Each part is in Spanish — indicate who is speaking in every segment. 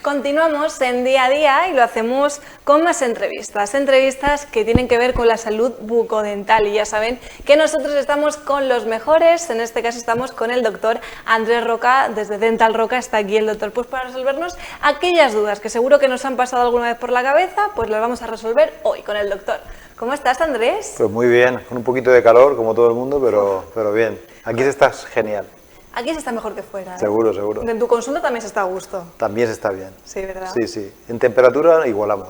Speaker 1: Continuamos en Día a Día y lo hacemos con más entrevistas que tienen que ver con la salud bucodental, y ya saben que nosotros estamos con los mejores. En este caso estamos con el doctor Andrés Roca, desde Dental Roca está aquí el doctor, pues para resolvernos aquellas dudas que seguro que nos han pasado alguna vez por la cabeza, pues las vamos a resolver hoy con el doctor. ¿Cómo estás, Andrés?
Speaker 2: Pues muy bien, con un poquito de calor como todo el mundo, pero bien. Aquí se está genial.
Speaker 1: Aquí se está mejor que fuera, ¿eh?
Speaker 2: Seguro, seguro.
Speaker 1: En tu consulta también se está a gusto.
Speaker 2: También se está bien.
Speaker 1: Sí, ¿verdad?
Speaker 2: Sí, sí. En temperatura igualamos.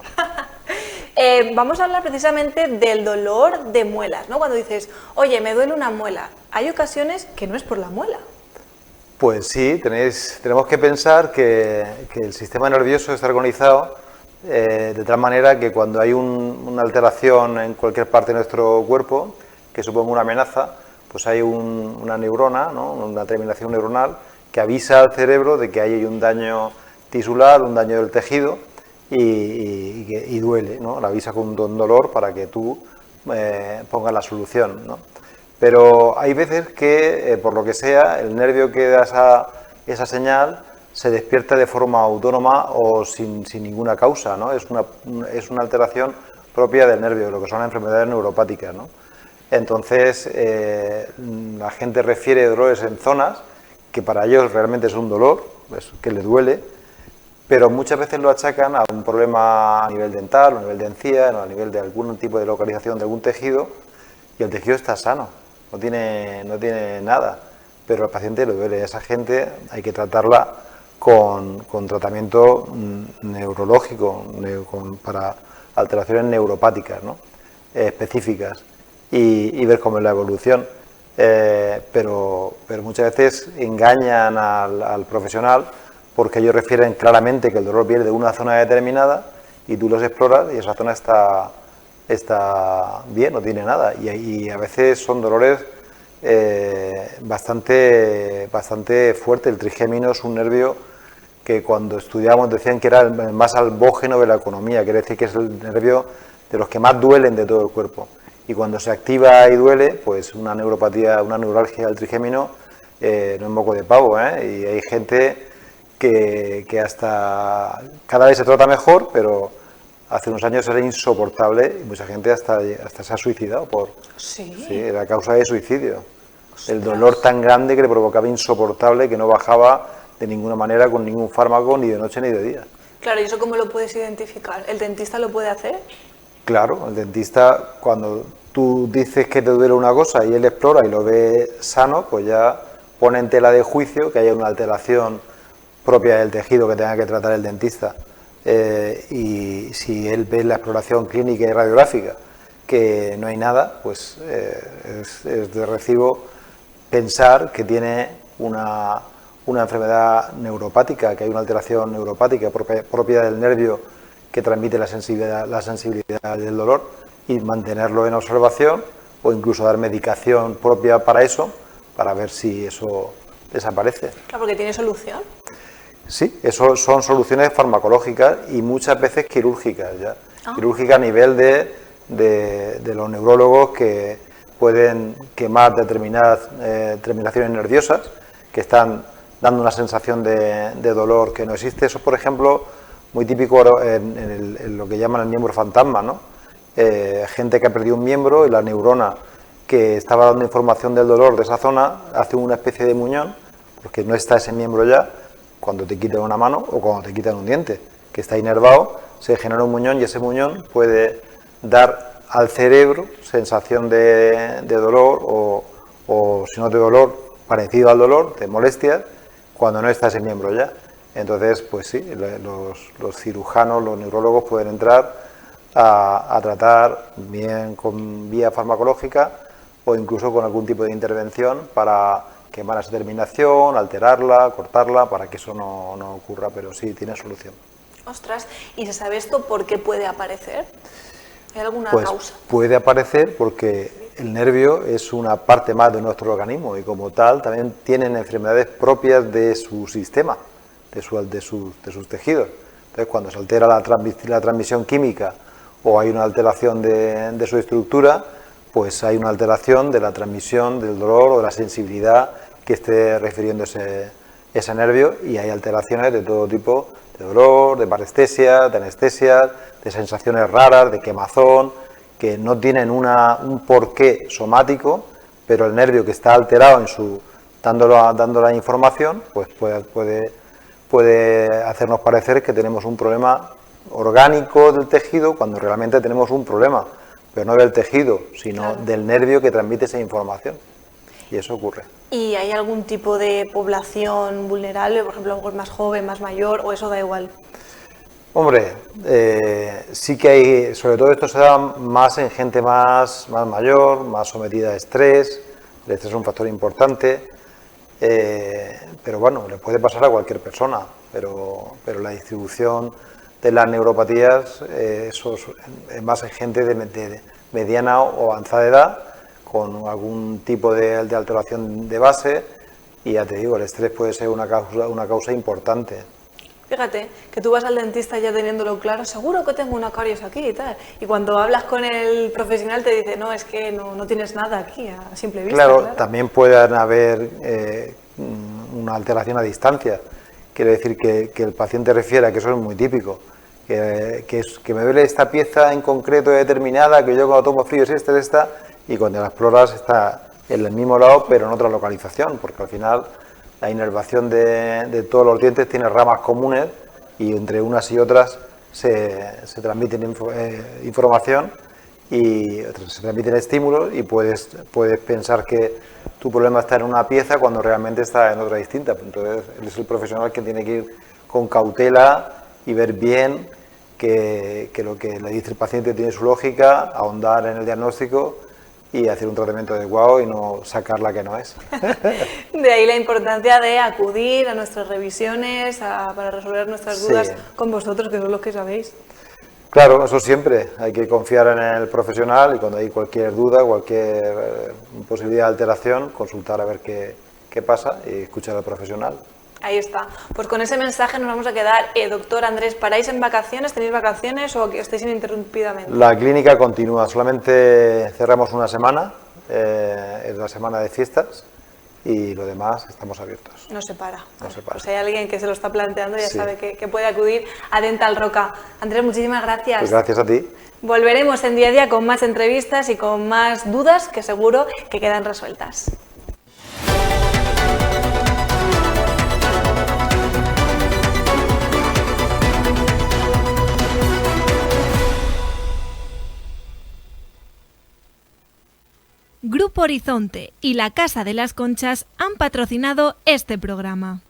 Speaker 1: Vamos a hablar precisamente del dolor de muelas, ¿no? Cuando dices, oye, me duele una muela, hay ocasiones que no es por la muela.
Speaker 2: Pues sí, tenemos que pensar que el sistema nervioso está organizado de tal manera que cuando hay una alteración en cualquier parte de nuestro cuerpo que suponga una amenaza, pues hay una neurona, ¿no? Una terminación neuronal que avisa al cerebro de que hay un daño tisular, un daño del tejido y duele, ¿no? La avisa con un dolor para que tú pongas la solución, ¿no? Pero hay veces que, por lo que sea, el nervio que da esa señal se despierta de forma autónoma o sin ninguna causa, ¿no? Es una alteración propia del nervio, lo que son las enfermedades neuropáticas, ¿no? Entonces, la gente refiere dolores en zonas que para ellos realmente es un dolor, que le duele, pero muchas veces lo achacan a un problema a nivel dental, a nivel de encía, a nivel de algún tipo de localización de algún tejido, y el tejido está sano, no tiene nada, pero al paciente le duele. A esa gente hay que tratarla con tratamiento neurológico, para alteraciones neuropáticas, ¿no? Específicas. Y ver cómo es la evolución, pero muchas veces engañan al profesional porque ellos refieren claramente que el dolor viene de una zona determinada y tú los exploras y esa zona está bien, no tiene nada, y a veces son dolores bastante fuertes. El trigémino es un nervio que cuando estudiamos decían que era el más albógeno de la economía, quiere decir que es el nervio de los que más duelen de todo el cuerpo. Y cuando se activa y duele, pues una neuropatía, una neuralgia del trigémino no es moco de pavo, ¿eh? Y hay gente que hasta cada vez se trata mejor, pero hace unos años era insoportable y mucha gente hasta se ha suicidado
Speaker 1: Sí,
Speaker 2: la causa de suicidio. Ostras. El dolor tan grande que le provocaba insoportable que no bajaba de ninguna manera con ningún fármaco, ni de noche ni de día.
Speaker 1: Claro, ¿y eso cómo lo puedes identificar? ¿El dentista lo puede hacer?
Speaker 2: Claro, el dentista, cuando tú dices que te duele una cosa y él explora y lo ve sano, pues ya pone en tela de juicio que haya una alteración propia del tejido que tenga que tratar el dentista. Y si él ve la exploración clínica y radiográfica que no hay nada, pues es de recibo pensar que tiene una enfermedad neuropática, que hay una alteración neuropática propia del nervio que transmite la sensibilidad del dolor, y mantenerlo en observación o incluso dar medicación propia para eso, para ver si eso desaparece.
Speaker 1: Claro, porque tiene solución.
Speaker 2: Sí, eso son soluciones farmacológicas y muchas veces quirúrgicas ya. Quirúrgicas a nivel de los neurólogos que pueden quemar determinadas terminaciones nerviosas que están dando una sensación de dolor que no existe. Eso, por ejemplo, muy típico en lo que llaman el miembro fantasma, ¿no? Gente que ha perdido un miembro y la neurona que estaba dando información del dolor de esa zona hace una especie de muñón, porque no está ese miembro ya, cuando te quitan una mano o cuando te quitan un diente, que está inervado, se genera un muñón y ese muñón puede dar al cerebro sensación de dolor o si no de dolor, parecido al dolor, de molestias, cuando no está ese miembro ya. Entonces, pues sí, los cirujanos, los neurólogos pueden entrar a tratar bien con vía farmacológica o incluso con algún tipo de intervención para quemar esa terminación, alterarla, cortarla, para que eso no ocurra, pero sí tiene solución.
Speaker 1: Ostras, ¿y se sabe esto por qué puede aparecer? ¿Hay alguna
Speaker 2: Pues
Speaker 1: causa?
Speaker 2: Puede aparecer porque el nervio es una parte más de nuestro organismo y como tal también tienen enfermedades propias de su sistema, de sus tejidos. Entonces, cuando se altera la transmisión química o hay una alteración de su estructura, pues hay una alteración de la transmisión del dolor o de la sensibilidad que esté refiriendo ese nervio, y hay alteraciones de todo tipo, de dolor, de parestesia, de anestesia, de sensaciones raras, de quemazón, que no tienen un porqué somático, pero el nervio que está alterado dando la información, pues puede hacernos parecer que tenemos un problema orgánico del tejido cuando realmente tenemos un problema, pero no del tejido, sino del nervio que transmite esa información. Y eso ocurre.
Speaker 1: ¿Y hay algún tipo de población vulnerable, por ejemplo, algo más joven, más mayor, o eso da igual?
Speaker 2: Hombre, sí que hay, sobre todo esto se da más en gente más mayor, más sometida a estrés. El estrés es un factor importante, pero bueno, le puede pasar a cualquier persona, pero la distribución de las neuropatías eso es más en gente de mediana o avanzada edad, con algún tipo de alteración de base, y ya te digo, el estrés puede ser una causa importante.
Speaker 1: Fíjate, que tú vas al dentista ya teniéndolo claro, seguro que tengo una caries aquí y tal, y cuando hablas con el profesional te dice, no, es que no tienes nada aquí a simple vista.
Speaker 2: Claro, también pueden haber una alteración a distancia, quiere decir que el paciente refiera, que eso es muy típico, que me duele esta pieza en concreto determinada, que yo cuando tomo frío es esta, y cuando la exploras está en el mismo lado pero en otra localización, porque al final la inervación de todos los dientes tiene ramas comunes y entre unas y otras se transmiten información y se transmiten estímulos, y puedes pensar que tu problema está en una pieza cuando realmente está en otra distinta. Entonces él es el profesional que tiene que ir con cautela y ver bien que lo que le dice el paciente tiene su lógica, ahondar en el diagnóstico y hacer un tratamiento adecuado y no sacar la que no es.
Speaker 1: De ahí la importancia de acudir a nuestras revisiones para resolver nuestras dudas con vosotros, que sois los que sabéis.
Speaker 2: Claro, eso siempre, hay que confiar en el profesional, y cuando hay cualquier duda, cualquier posibilidad de alteración, consultar a ver qué pasa y escuchar al profesional.
Speaker 1: Ahí está. Pues con ese mensaje nos vamos a quedar. Doctor Andrés, ¿paráis en vacaciones? ¿Tenéis vacaciones o estáis ininterrumpidamente?
Speaker 2: La clínica continúa, solamente cerramos una semana, es la semana de fiestas, y lo demás estamos abiertos.
Speaker 1: No se para.
Speaker 2: No se para.
Speaker 1: Pues hay alguien que se lo está planteando, ya sabe que puede acudir a Dental Roca. Andrés, muchísimas gracias.
Speaker 2: Pues gracias a ti.
Speaker 1: Volveremos en día a día con más entrevistas y con más dudas que seguro que quedan resueltas. Grupo Horizonte y la Casa de las Conchas han patrocinado este programa.